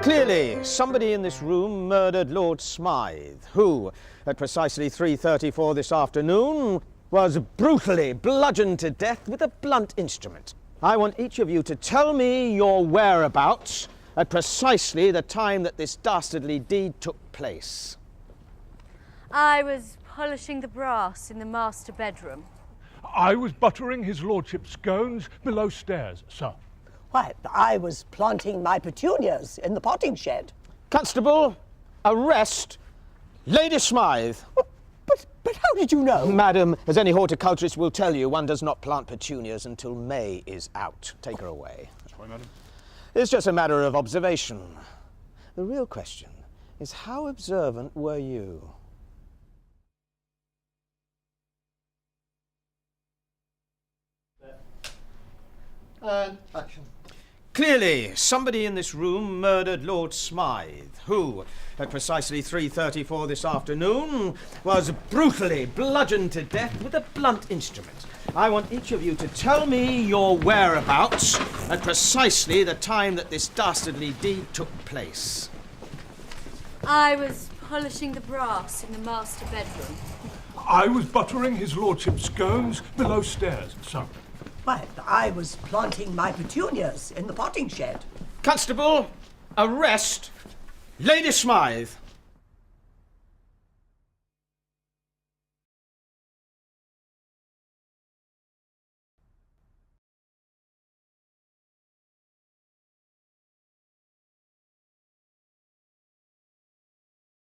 Clearly, somebody in this room murdered Lord Smythe, who, at precisely 3:34 this afternoon, was brutally bludgeoned to death with a blunt instrument. I want each of you to tell me your whereabouts at precisely the time that this dastardly deed took place. I was polishing the brass in the master bedroom. I was buttering his lordship's scones below stairs, sir. Why, I was planting my petunias in the potting shed. Constable, arrest Lady Smythe. But how did you know? Madam, as any horticulturist will tell you, one does not plant petunias until May is out. Take her away. That's right, madam. It's just a matter of observation. The real question is, how observant were you? And action. Clearly, somebody in this room murdered Lord Smythe, who, at precisely 3:34 this afternoon, was brutally bludgeoned to death with a blunt instrument. I want each of you to tell me your whereabouts at precisely the time that this dastardly deed took place. I was polishing the brass in the master bedroom. I was buttering his lordship's scones below stairs, sir. Why, I was planting my petunias in the potting shed. Constable, arrest Lady Smythe.